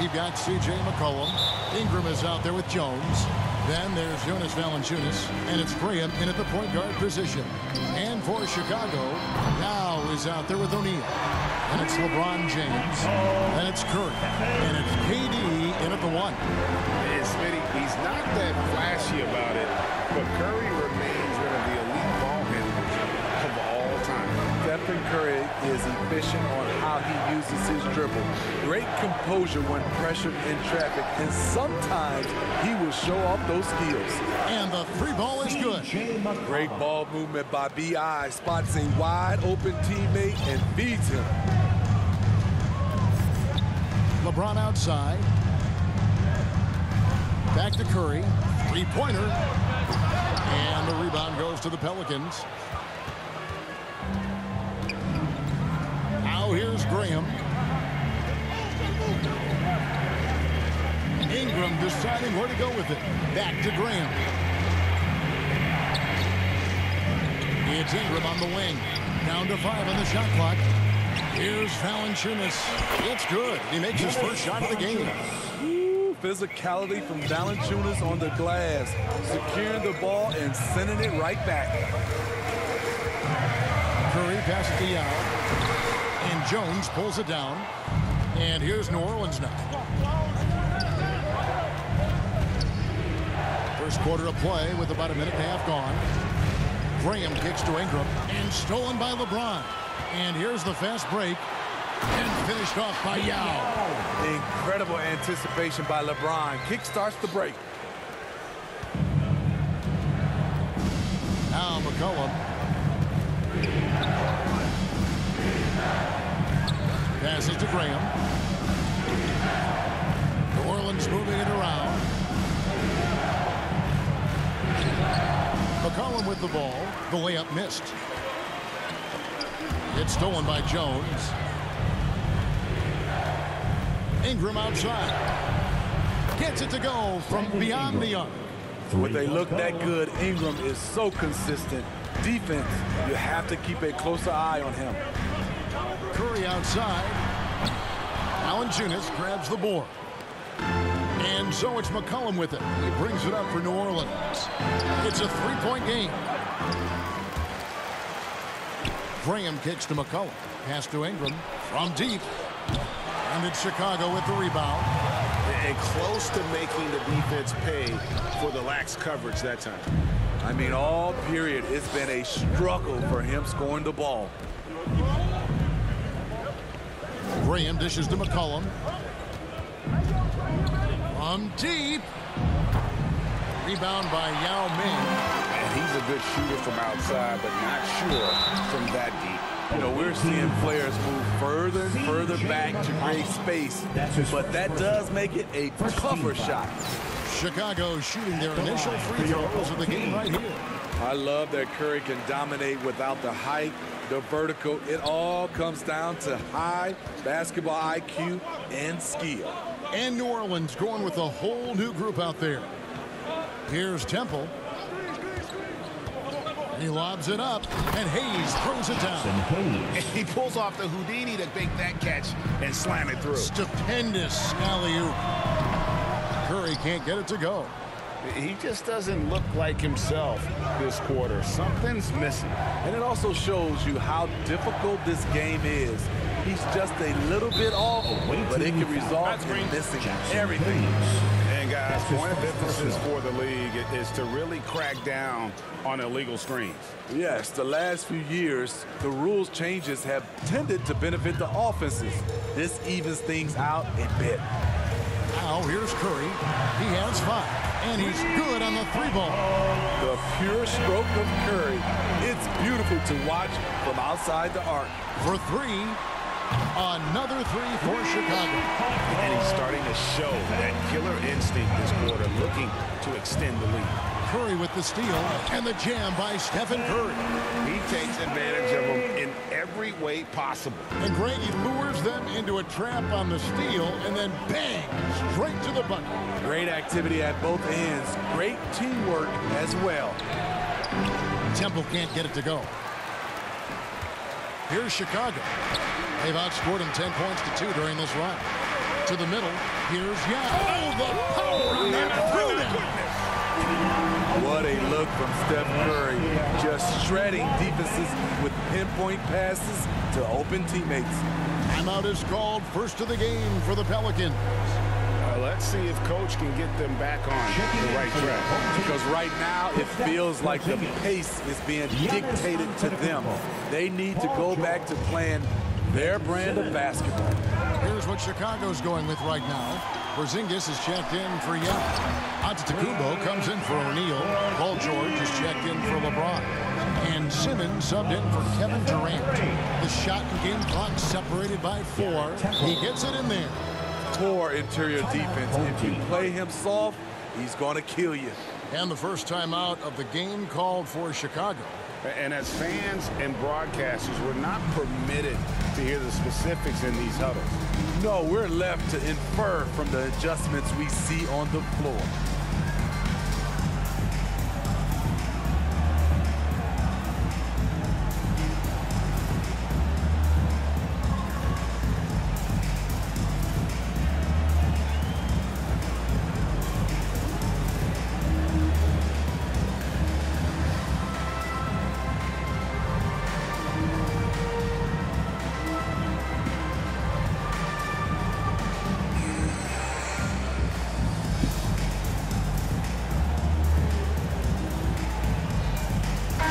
You've got C.J. McCollum. Ingram is out there with Jones. Then there's Jonas Valanciunas, and it's Graham in at the point guard position. And for Chicago, Yao is out there with O'Neal. And it's LeBron James. And it's Curry. And it's KD in at the 1. And Smitty, he's not that flashy about it, but Curry remains one of the elite ball handlers of all time. Stephen Curry is efficient on how he uses his dribble. Great composure when pressured in traffic, and sometimes he will show off those skills. And the 3 ball is good. Great ball movement by B.I. Spots a wide open teammate and feeds him. LeBron outside. Back to Curry. 3-pointer. And the rebound goes to the Pelicans. Now here's Graham. Ingram deciding where to go with it. Back to Graham. It's Ingram on the wing. Down to 5 on the shot clock. Here's Valanciunas. It's good. He makes his first shot of the game. Ooh, physicality from Valanciunas on the glass. Securing the ball and sending it right back. Curry passes to Yao. And Jones pulls it down. And here's New Orleans now. First quarter of play with about a minute and a half gone. Graham kicks to Ingram. And stolen by LeBron. And here's the fast break. And finished off by Yao. Incredible anticipation by LeBron. Kick starts the break. Now McCollum. Passes to Graham. New Orleans moving it around. McCollum with the ball. The layup missed. It's stolen by Jones. Ingram outside. Gets it to go from beyond the arc. When they look that good, Ingram is so consistent. Defense, you have to keep a closer eye on him. Curry outside. Valanciunas grabs the board. And so it's McCollum with it. He brings it up for New Orleans. It's a 3-point game. Graham kicks to McCollum. Pass to Ingram from deep. And it's Chicago with the rebound. And close to making the defense pay for the lax coverage that time. I mean, all period, it's been a struggle for him scoring the ball. Graham dishes to McCollum. From deep. Rebound by Yao Ming. And he's a good shooter from outside, but not sure from that deep. You know, we're seeing players move further and further back to create space, but that does make it a tougher shot. Chicago shooting their initial free throws of the game right here. I love that Curry can dominate without the height, the vertical. It all comes down to high basketball IQ and skill. And New Orleans going with a whole new group out there. Here's Temple. He lobs it up, and Hayes throws it down. And he pulls off the Houdini to make that catch and slam it through. Stupendous alley-oop. Curry can't get it to go. He just doesn't look like himself this quarter. Something's missing. And it also shows you how difficult this game is. He's just a little bit off, but it can result in missing everything. And guys, point of emphasis for the league is to really crack down on illegal screens. Yes, the last few years, the rules changes have tended to benefit the offenses. This evens things out a bit. Now here's Curry. He has 5, and he's good on the 3-ball. The pure stroke of Curry. It's beautiful to watch from outside the arc. For 3, another 3 for Chicago. And he's starting to show that killer instinct this quarter, looking to extend the lead. Curry with the steal, and the jam by Stephen Curry. He takes advantage of them in every way possible. And Grady lures them into a trap on the steal, and then bang, straight to the bucket. Great activity at both ends. Great teamwork as well. Temple can't get it to go. Here's Chicago. They've outscored them 10 points to 2 during this run. To the middle. Here's Young. Oh, the power on that through him. What a look from Steph Curry. Just shredding defenses with pinpoint passes to open teammates. Timeout is called, first of the game for the Pelicans. Let's see if Coach can get them back on the right track. Because right now it feels like the pace is being dictated to them. They need to go back to playing their brand of basketball. Here's what Chicago's going with right now. Porzingis is checked in for Yao. Antetokounmpo comes in for O'Neal. Paul George is checked in for LeBron. And Simmons subbed in for Kevin Durant. The shot and game clock separated by 4. He gets it in there. Poor interior defense. If you play him soft, he's going to kill you. And the first timeout of the game called for Chicago. And as fans and broadcasters, we're not permitted to hear the specifics in these huddles. No, we're left to infer from the adjustments we see on the floor.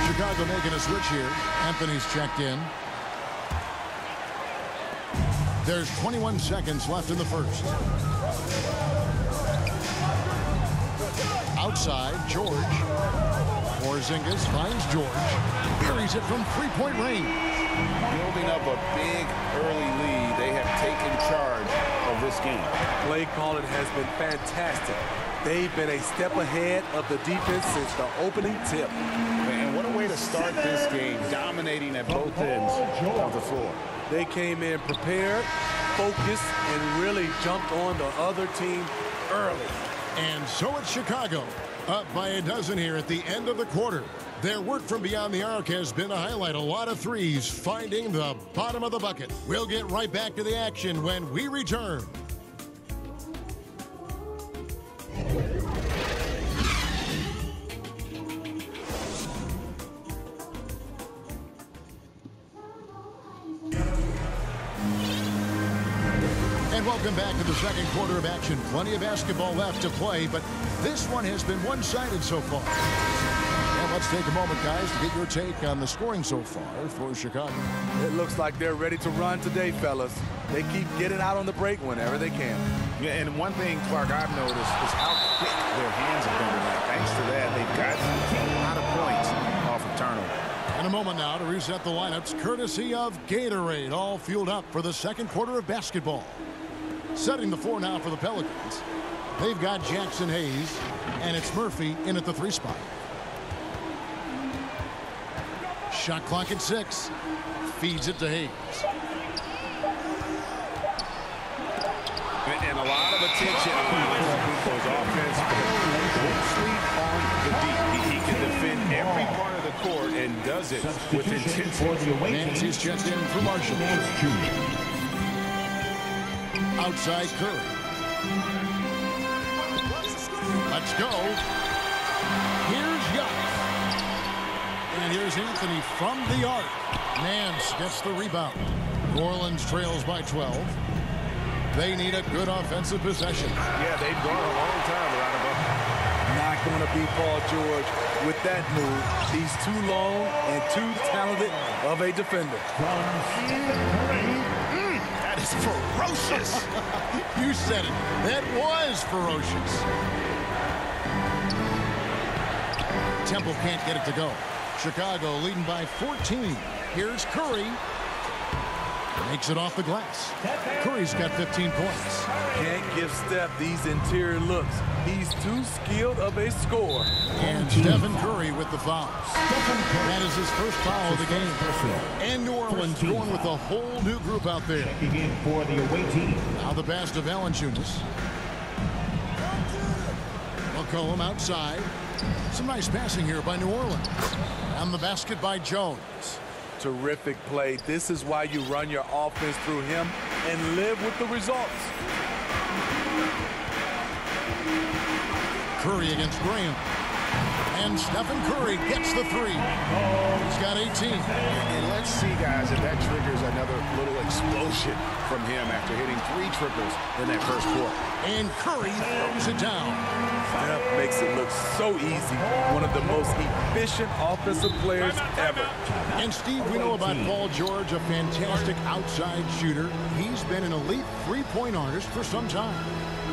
Chicago making a switch here. Anthony's checked in. There's 21 seconds left in the first. Outside, George. Porzingis finds George. Buries it from three-point range. Building up a big early lead, they have taken charge of this game. Play calling has been fantastic. They've been a step ahead of the defense since the opening tip. And what a way to start this game, dominating at both ends of the floor. They came in prepared, focused, and really jumped on the other team early. And so it's Chicago, up by a dozen here at the end of the quarter. Their work from beyond the arc has been a highlight. A lot of threes, finding the bottom of the bucket. We'll get right back to the action when we return. And welcome back to the second quarter of action. Plenty of basketball left to play, but this one has been one-sided so far. And let's take a moment, guys, to get your take on the scoring so far for Chicago. It looks like they're ready to run today, fellas. They keep getting out on the break whenever they can. Yeah, and one thing, Clark, I've noticed is how quick their hands have been tonight. Thanks to that, they've gotten a lot of points off of turnover. In a moment now to reset the lineups, courtesy of Gatorade, all fueled up for the second quarter of basketball. Setting the floor now for the Pelicans. They've got Jackson Hayes, and it's Murphy in at the 3 spot. Shot clock at 6. Feeds it to Hayes. And a lot of attention on Antetokounmpo's offense. Don't sleep on the deep. He can defend every part of the court and does it with intensity. Nancy's checked in for Marshall. Outside Curry. Let's go. Here's Young. And here's Anthony from the arc. Nance gets the rebound. New Orleans trails by 12. They need a good offensive possession. Yeah, they've gone a long time without a bucket. Not going to be Paul George with that move. He's too long and too talented of a defender. That is ferocious. You said it. That was ferocious. Temple can't get it to go. Chicago leading by 14. Here's Curry. Makes it off the glass. Curry's got 15 points. Can't give Steph these interior looks. He's too skilled of a scorer. And Stephen Curry with the fouls. That is his first foul of the game. And New Orleans going with a whole new group out there. Now the pass to Valanciunas. McCollum outside. Some nice passing here by New Orleans. And the basket by Jones. Terrific play. This is why you run your offense through him. and live with the results. Curry against Graham. And Stephen Curry gets the three. He's got 18. And let's see, guys, if that triggers another little explosion from him after hitting 3 triples in that first quarter. And Curry throws it down. Steph makes it look so easy. One of the most efficient offensive players ever. And Steve, we know about Paul George, a fantastic outside shooter. He's been an elite three-point artist for some time.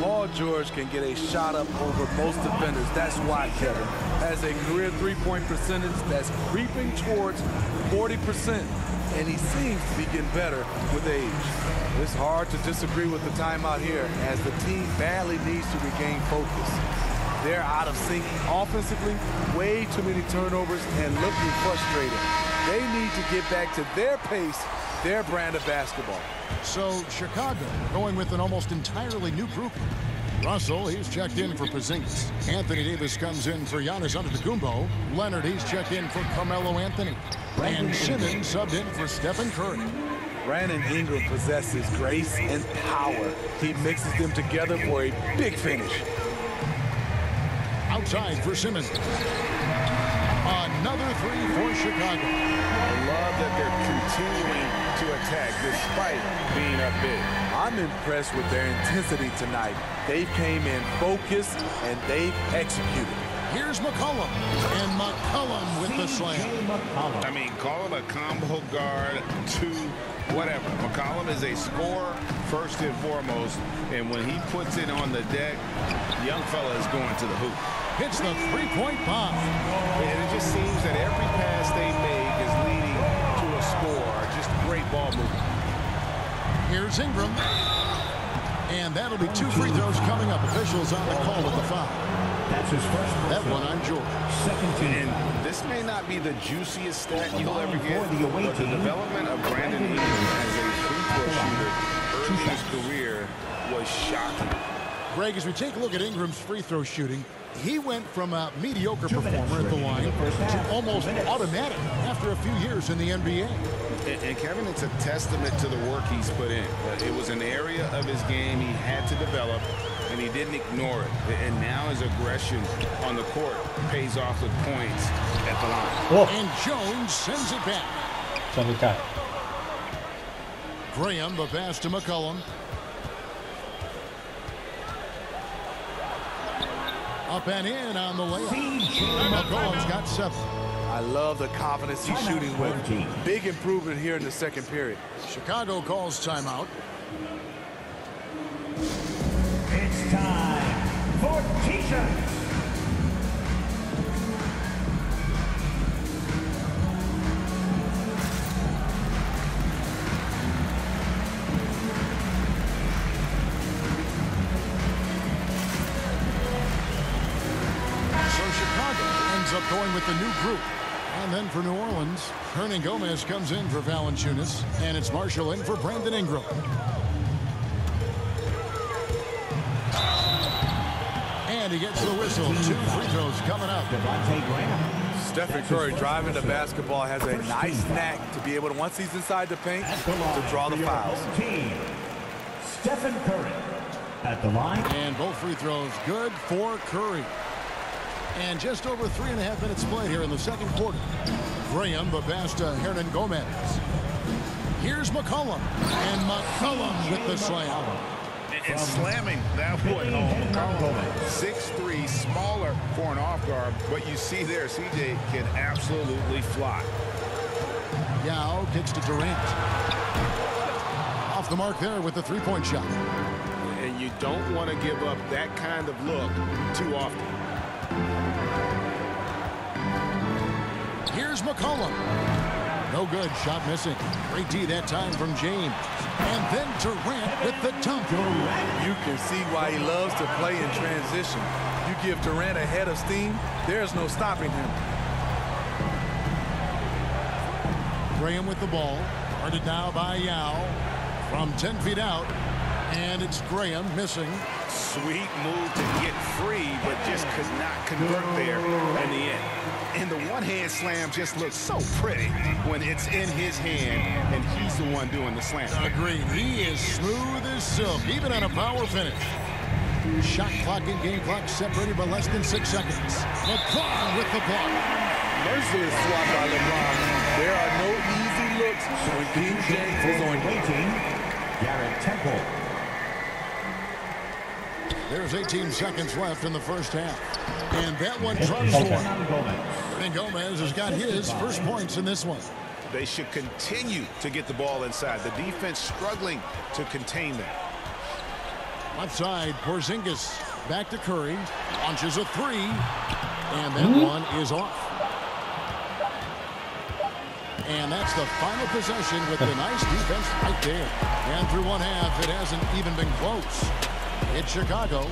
Paul George can get a shot up over most defenders. That's why Kevin has a career three-point percentage that's creeping towards 40%. And he seems to be getting better with age. It's hard to disagree with the timeout here as the team badly needs to regain focus. They're out of sync offensively, way too many turnovers, and looking frustrated. They need to get back to their pace, their brand of basketball. So Chicago going with an almost entirely new group. Russell, he's checked in for Porzingis. Anthony Davis comes in for Giannis Antetokounmpo. Leonard, he's checked in for Carmelo Anthony. And Simmons subbed in for Stephen Curry. Brandon Ingram possesses grace and power. He mixes them together for a big finish. Outside for Simmons. Another three for Chicago. I love that they're continuing to attack despite being up big. I'm impressed with their intensity tonight. They came in focused and they've executed. Here's McCollum. And McCollum with the slam. I mean, call him a combo guard to whatever. McCollum is a scorer first and foremost. And when he puts it on the deck, young fella is going to the hoop. Hits the three-point bomb. And it just seems that every pass they make is leading to a score. Just great ball movement. Here's Ingram. And that'll be 2 free throws coming up. Officials on the call at the foul. That's his first. That one on George. Second team. And this may not be the juiciest stat you'll ever get, away but the team. development of Brandon Ingram as a free throw shooter early in his career was shocking. Greg, as we take a look at Ingram's free throw shooting, he went from a mediocre performer at the line to almost automatic after a few years in the NBA. And Kevin, it's a testament to the work he's put in. It was an area of his game he had to develop, and he didn't ignore it. And now his aggression on the court pays off with points at the line. And Jones sends it back. Graham, the pass to McCollum. Up and in on the layup. McCollum's got 7. I love the confidence he's shooting with. Big improvement here in the second period. Chicago calls timeout. It's time for T-shirts. Up going with the new group. And then for New Orleans, Hernan Gomez comes in for Valanciunas, and it's Marshall in for Brandon Ingram. And he gets the whistle. 2 free throws coming up. Stephen Curry driving the basketball has a nice knack to be able to, once he's inside the paint, to draw the fouls. Stephen Curry at the line. And both free throws good for Curry. And just over 3.5 minutes played here in the second quarter. Graham, the pass to Hernan Gomez. Here's McCollum. And McCollum with the slam. And slamming that one home. McCollum, 6'3", smaller for an off guard. But you see there, CJ can absolutely fly. Yao kicks to Durant. Off the mark there with the three-point shot. And you don't want to give up that kind of look too often. Here's McCollum. No good. Shot missing. Great D that time from James. And then Durant with the dunk. You can see why he loves to play in transition. You give Durant a head of steam, there's no stopping him. Graham with the ball. Guarded now by Yao. From 10 feet out. And it's Graham missing. Sweet move to get free, but just could not convert there in the end. And the one-hand slam just looks so pretty when it's in his hand and he's the one doing the slam. Agreed. He is smooth as silk, even on a power finish. Shot clock and game clock separated by less than 6 seconds. LeBron with the block. Merciless swat by LeBron. There are no easy looks when King James is on Waiting, Garrett Temple. There's 18 seconds left in the first half. And that one drops one. And Gomez has got his first points in this one. They should continue to get the ball inside. The defense struggling to contain them. Left side, Porzingis back to Curry. Launches a three. And that one is off. And that's the final possession with the nice defense right there. And through one half, it hasn't even been close. It's Chicago.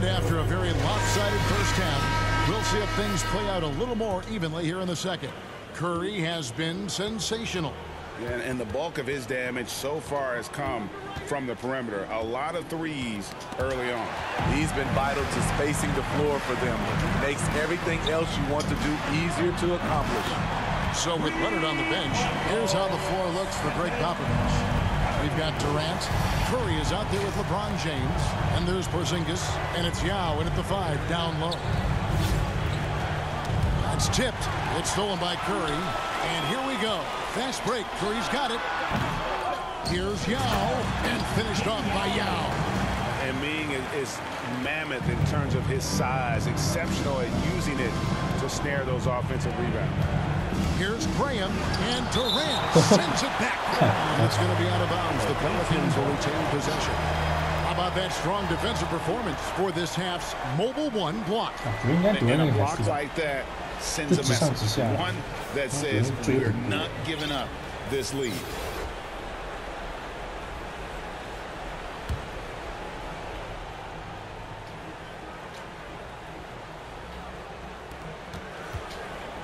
After a very lopsided first half, we'll see if things play out a little more evenly here in the second. Curry has been sensational. And the bulk of his damage so far has come from the perimeter. A lot of threes early on. He's been vital to spacing the floor for them. Makes everything else you want to do easier to accomplish. So with Leonard on the bench, here's how the floor looks for Greg Popovich. We've got Durant. Curry is out there with LeBron James. And there's Porzingis. And it's Yao in at the 5 down low. That's tipped. It's stolen by Curry. And here we go. Fast break. Curry's got it. Here's Yao. And finished off by Yao. And Ming is mammoth in terms of his size. Exceptional at using it to snare those offensive rebounds. Here's Graham, and Durant sends it back. And it's going to be out of bounds. The Pelicans will retain possession. How about that strong defensive performance for this half's Mobile One block? And a block like that sends a message. One that says we're not giving up this lead.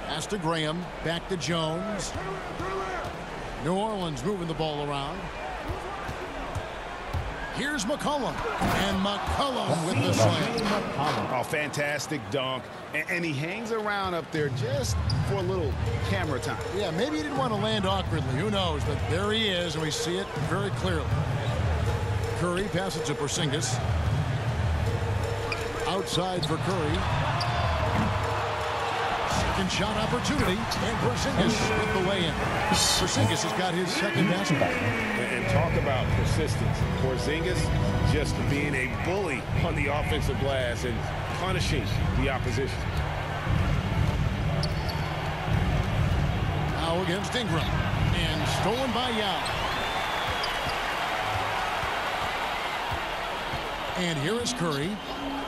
Pass to Graham, back to Jones. New Orleans moving the ball around. Here's McCollum, and McCollum with the slam. Oh, fantastic dunk. And he hangs around up there just for a little camera time. Yeah, maybe he didn't want to land awkwardly. Who knows? But there he is, and we see it very clearly. Curry passes to Porzingis. Outside for Curry. Second shot opportunity, and Porzingis with the lay-in. Porzingis has got his second basket. And talk about persistence. Porzingis just being a bully on the offensive glass and punishing the opposition. Now against Ingram, and stolen by Yao. And here is Curry,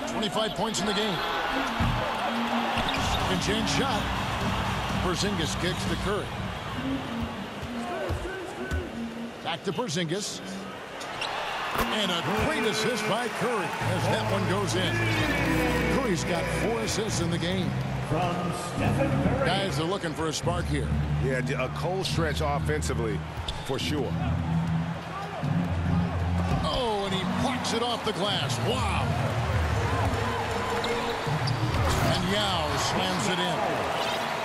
25 points in the game. Second chance shot. Porzingis kicks to Curry. Back to Porzingis. And a great assist by Curry as that one goes in. Curry's got 4 assists in the game. From Stephen Curry. Guys are looking for a spark here. Yeah, a cold stretch offensively for sure. Oh, and he blocks it off the glass. Wow. And Yao slams it in.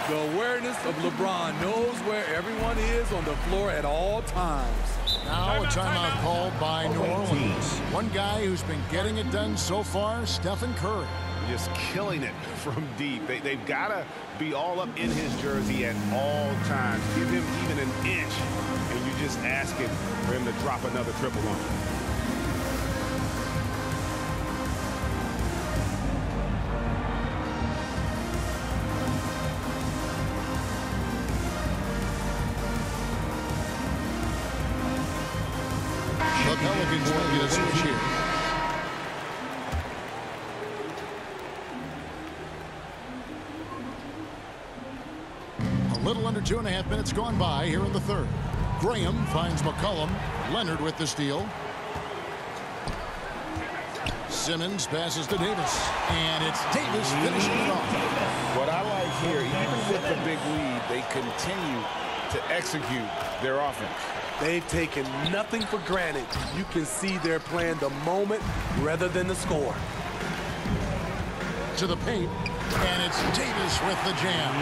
The awareness of LeBron knows where everyone is on the floor at all times. Now a timeout called by New Orleans. One guy who's been getting it done so far, Stephen Curry. Just killing it from deep. They've got to be all up in his jersey at all times. Give him even an inch, and you just ask it for him to drop another triple on you. the Pelicans making a switch here. A little under 2.5 minutes gone by here in the third. Graham finds McCollum. Leonard with the steal. Simmons passes to Davis. And it's Davis finishing it off. What I like here, even with the big lead, they continue to execute their offense. They've taken nothing for granted. You can see they're playing the moment rather than the score. To the paint. And it's Davis with the jam.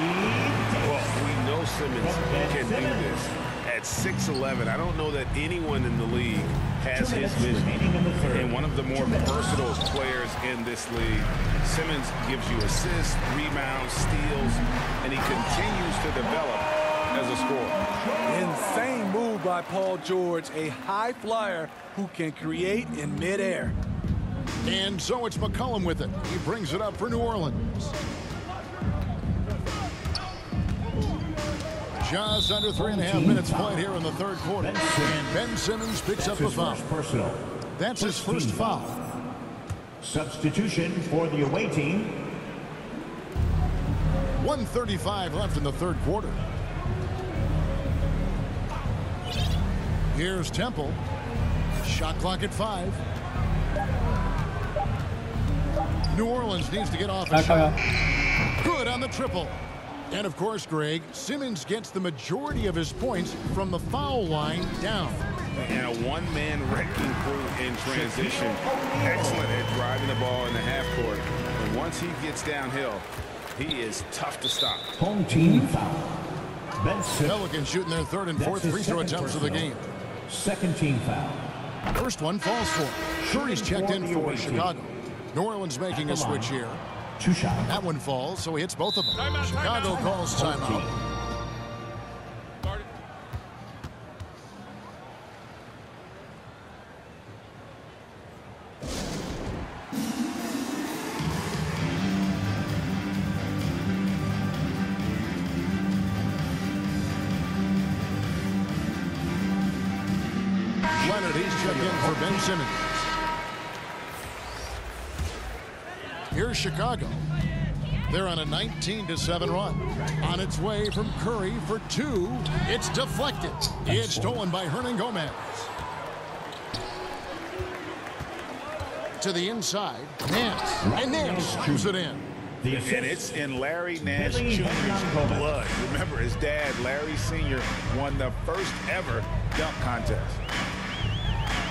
Well, we know Simmons can do this. At 6'11", I don't know that anyone in the league has his vision. And one of the more versatile players in this league. Simmons gives you assists, rebounds, steals, and he continues to develop as a scorer. Insane move by Paul George, a high flyer who can create in midair. And so it's McCollum with it. He brings it up for New Orleans. Just under 3.5 minutes played here in the third quarter. And Ben Simmons picks up the foul. That's his first foul. Substitution for the away team. 1:35 left in the third quarter. Here's Temple. Shot clock at 5. New Orleans needs to get off a shot. Good on the triple. And of course, Greg, Simmons gets the majority of his points from the foul line down. And a one-man wrecking crew in transition. Excellent at driving the ball in the half court. And once he gets downhill, he is tough to stop. Home team foul. Ben Simmons. Pelicans shooting their third and fourth free throw attempts of the game. Second team foul. First one falls for Curry's checked in for Chicago. New Orleans making a switch here. Two shot. That one falls, so he hits both of them. Chicago calls timeout. Leonard, he's checked in for Ben Simmons. Here's Chicago. They're on a 19-7 run. On its way from Curry for 2. It's deflected. It's stolen by Hernangomez. To the inside. Nance. And Nance screws it in. And it's in Larry Nance Jr.'s blood. Remember, his dad, Larry Sr., won the first ever dunk contest.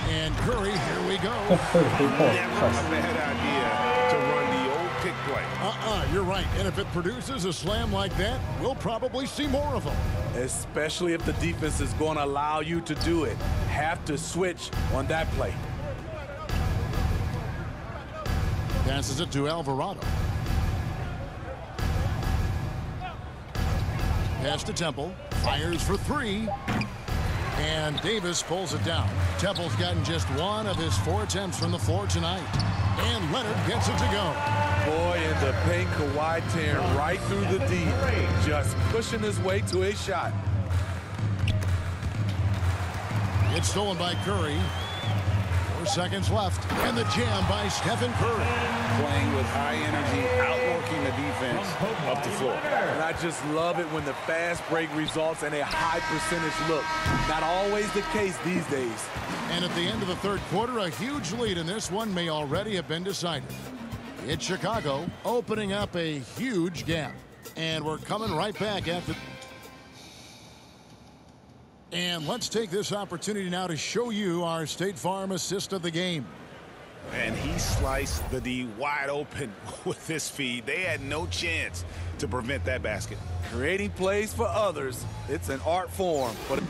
And Curry, here we go. Never a bad idea to run the old pick play. You're right. And if it produces a slam like that, we'll probably see more of them. Especially if the defense is going to allow you to do it. Have to switch on that play. Passes it to Alvarado. Pass to Temple. Fires for 3. And Davis pulls it down. Temple's gotten just 1 of his 4 attempts from the floor tonight. And Leonard gets it to go. Boy, in the paint, Kawhi tearing right through the D. Just pushing his way to a shot. It's stolen by Curry. 4 seconds left. And the jam by Stephen Curry. Playing with high energy, outworking the defense up the floor. And I just love it when the fast break results in a high percentage look. Not always the case these days. And at the end of the third quarter, a huge lead in this one may already have been decided. It's Chicago opening up a huge gap. And we're coming right back after. And let's take this opportunity now to show you our State Farm assist of the game. And he sliced the D wide open with this feed. They had no chance to prevent that basket. Creating plays for others, it's an art form. But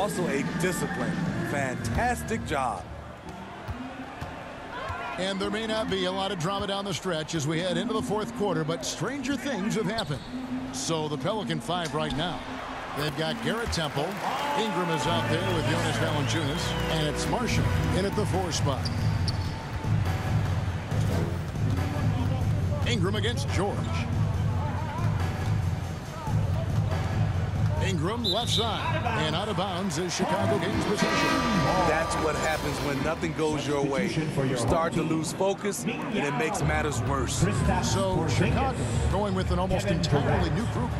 also a disciplined, fantastic job. And there may not be a lot of drama down the stretch as we head into the fourth quarter, but stranger things have happened. So the Pelican 5 right now. They've got Garrett Temple. Ingram is out there with Jonas Valanciunas. And it's Marshall in at the 4 spot. Ingram against George. Ingram left side and out of bounds as Chicago gains possession. That's what happens when nothing goes your way. You start to lose focus, and it makes matters worse. So Chicago going with an almost entirely new group.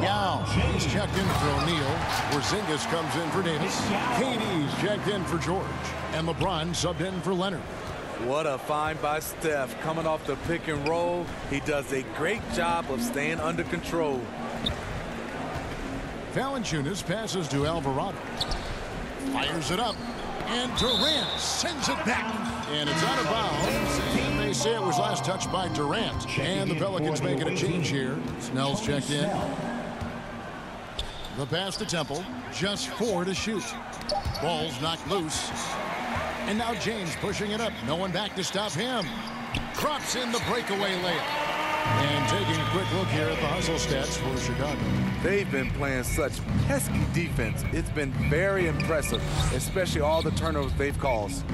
Yao, he's checked in for O'Neal. Porzingis comes in for Davis. KD's checked in for George. And LeBron subbed in for Leonard. What a find by Steph. Coming off the pick and roll, he does a great job of staying under control. Valanciunas passes to Alvarado. Fires it up. And Durant sends it back. And it's out of bounds. And they say it was last touched by Durant. And the Pelicans making a change here. Snell's checked in. The pass to Temple. Just 4 to shoot. Ball's knocked loose. And now James pushing it up. No one back to stop him. Drops in the breakaway layup. And taking a quick look here at the hustle stats for Chicago. They've been playing such pesky defense. It's been very impressive, especially all the turnovers they've caused.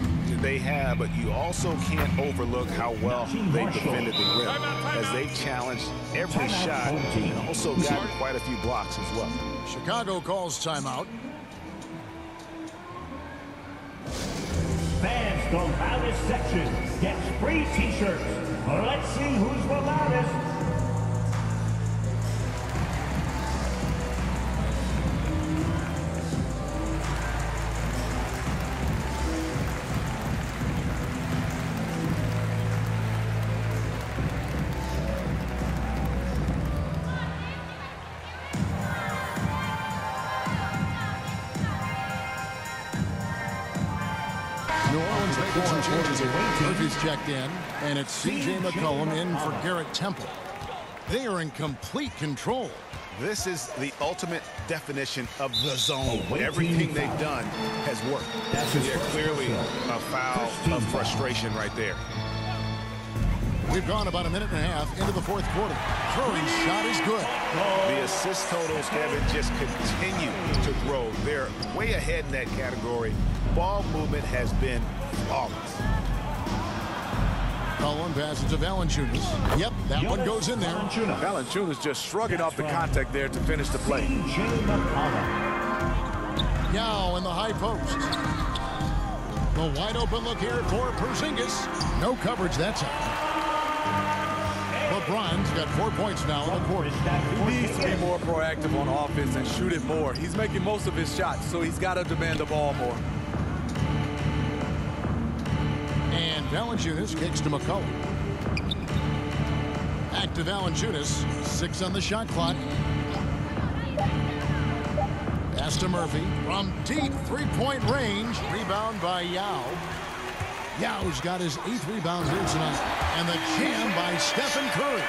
They have, but you also can't overlook how well they defended the rim as they challenged every shot and also got quite a few blocks as well. Chicago calls timeout. Fans, the loudest section gets free t-shirts. Let's see who's the loudest. New Orleans making some changes here. Murphy's checked in, and it's C.J. McCollum in for Garrett Temple. They are in complete control. This is the ultimate definition of the zone. Everything they've done has worked. They're clearly a foul of frustration right there. We've gone about a minute and a half into the fourth quarter. Curry's shot is good. The assist totals, Kevin, just continue to grow. They're way ahead in that category. Ball movement has been flawless. Cullen passes to Valanciunas. Yep, that one goes in there. Valanciunas just shrugging off the contact there to finish the play. Yao in the high post. The wide open look here for Porzingis. No coverage that time. LeBron's got 4 points now in the quarter. He needs to be more proactive on offense and shoot it more. He's making most of his shots, so he's got to demand the ball more. And Valanciunas kicks to McCollum. Back to Valanciunas. 6 on the shot clock. Pass to Murphy from deep three-point range. Rebound by Yao. Yao's got his 8th rebound here tonight. And the jam by Stephen Curry.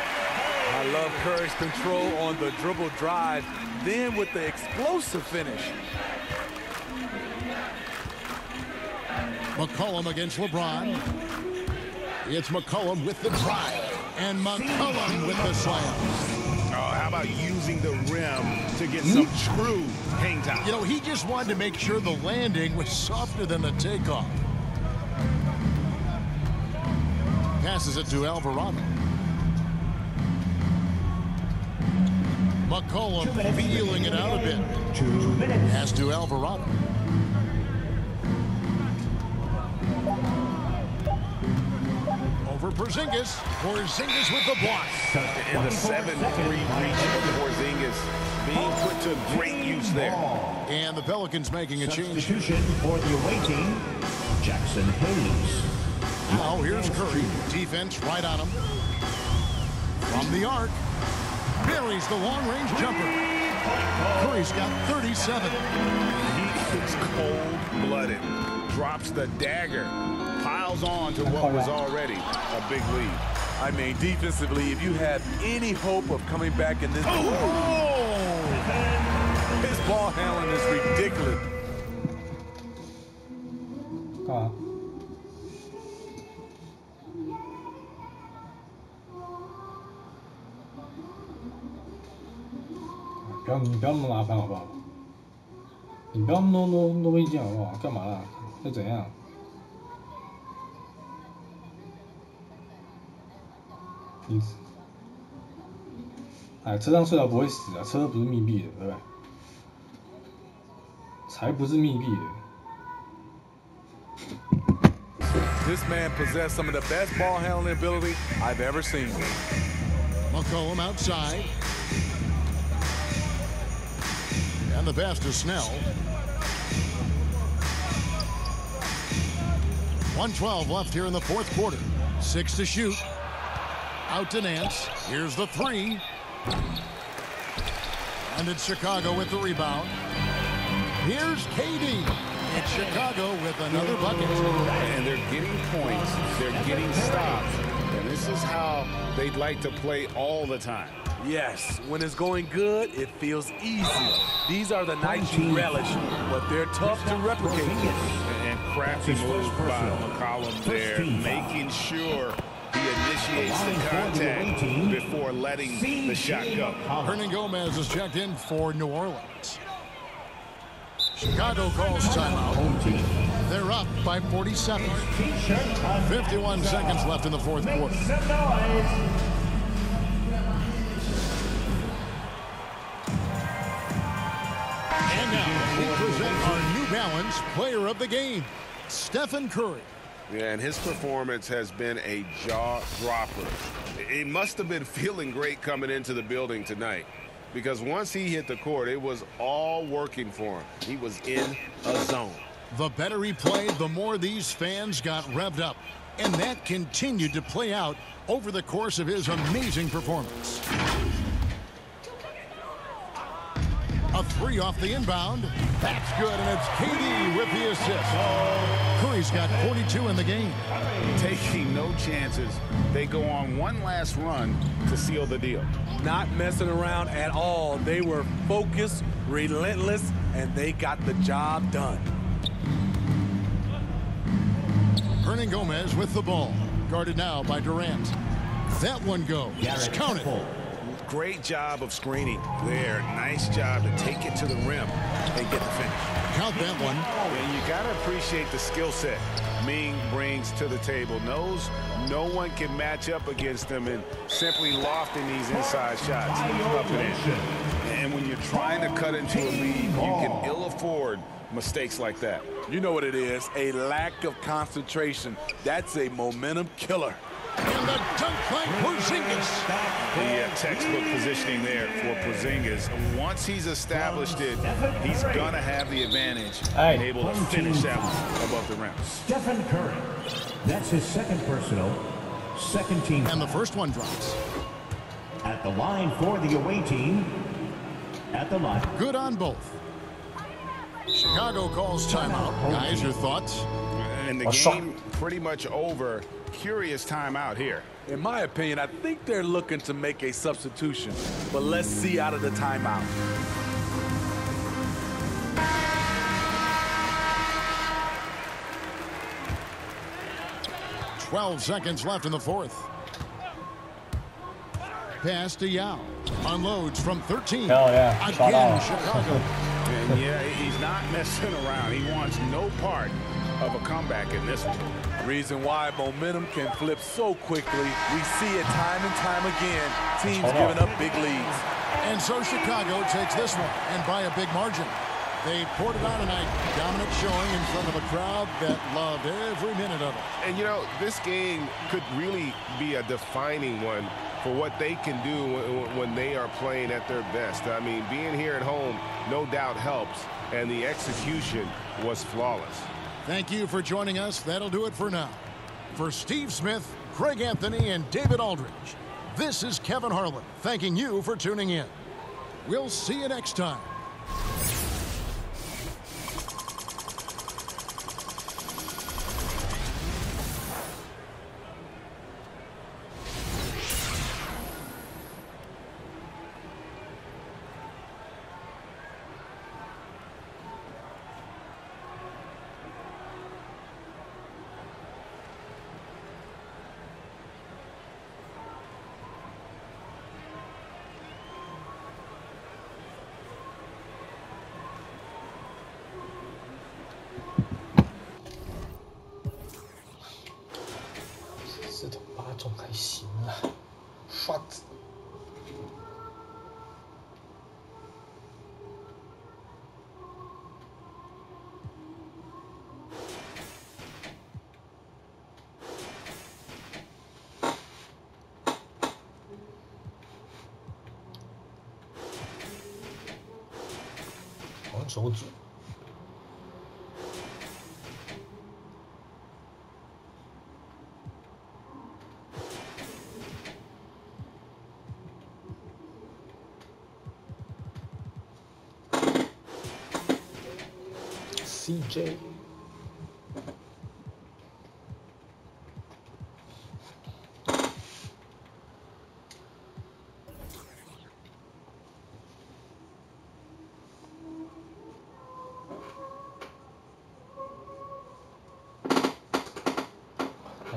I love Curry's control on the dribble drive, then with the explosive finish. McCollum against LeBron. It's McCollum with the drive. And McCollum with the slam. Oh, how about using the rim to get some true hang time? You know, he just wanted to make sure the landing was softer than the takeoff. Passes it to Alvarado. McCollum feeling it out a bit. 2 minutes. Pass to Alvarado. Over Porzingis. Porzingis with the block. In the 7-3 region of Porzingis being put to great use there. And the Pelicans making a change. Substitution for the away team, Jackson Hayes. Now here's Curry. Defense right on him. From the arc. Buries the long-range jumper. Curry's got 37. He is cold-blooded. Drops the dagger. Piles on to what was already a big lead. I mean, defensively, if you have any hope of coming back in this game, his ball handling is ridiculous. 干嘛？你不要那么麻烦好不好？你不要多意见好不好？干嘛啦？是怎样？你，哎，车上睡了不会死啊，车不是密闭的，对不对？才不是密闭的。This man possessed some of the best ball handling ability I've ever seen. McCollum outside. And the pass to Snell. 1:12 left here in the fourth quarter. 6 to shoot. Out to Nance. Here's the three. And it's Chicago with the rebound. Here's KD. It's Chicago with another bucket. And they're getting points. They're getting stops. And this is how they'd like to play all the time. Yes, when it's going good, it feels easy. These are the nights you relish, but they're tough to replicate. And crafty move by McCollum there, making sure he initiates the contact before letting the shot go. Hernangomez is checked in for New Orleans. Chicago calls timeout. They're up by 47. 51 seconds left in the fourth quarter. And now we present our New Balance Player of the Game, Stephen Curry. Yeah, and his performance has been a jaw-dropper. He must have been feeling great coming into the building tonight, because once he hit the court, it was all working for him. He was in a zone. The better he played, the more these fans got revved up. And that continued to play out over the course of his amazing performance. A three off the inbound. That's good, and it's KD with the assist. Curry's got 42 in the game. Taking no chances. They go on one last run to seal the deal. Not messing around at all. They were focused, relentless, and they got the job done. Hernangomez with the ball. Guarded now by Durant. That one goes. Counted. Great job of screening there. Nice job to take it to the rim and get the finish. Count that one. And you got to appreciate the skill set Ming brings to the table. Knows no one can match up against him, and simply lofting these inside shots up and in. And when you're trying to cut into a lead, you can ill afford mistakes like that. You know what it is, a lack of concentration. That's a momentum killer. And the dunk by Porzingis. The textbook positioning there for Porzingis. Once he's established it, he's going to have the advantage and able to finish that one above the rim. Stephen Curry. That's his second personal, second team. And the first one drops. At the line for the away team. At the line. Good on both. Chicago calls timeout. Guys, your thoughts? And the game pretty much over. Curious timeout here. In my opinion, I think they're looking to make a substitution, but let's see out of the timeout. 12 seconds left in the fourth. Pass to Yao. Unloads from 13. Hell yeah. Again, Chicago. And yeah, he's not messing around. He wants no part of a comeback in this one. Reason why momentum can flip so quickly. We see it time and time again. Teams giving up big leads. And so Chicago takes this one, and by a big margin. They poured it on tonight. Dominant showing in front of a crowd that loved every minute of it. And, you know, this game could really be a defining one for what they can do when they are playing at their best. I mean, being here at home no doubt helps, and the execution was flawless. Thank you for joining us. That'll do it for now. For Steve Smith, Craig Anthony, and David Aldridge, this is Kevin Harlan thanking you for tuning in. We'll see you next time. 手指。CJ。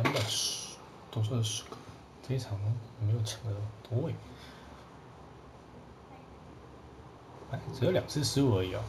210，都是20个，这一场没有抢的多诶。哎，只有2次失误而已哦。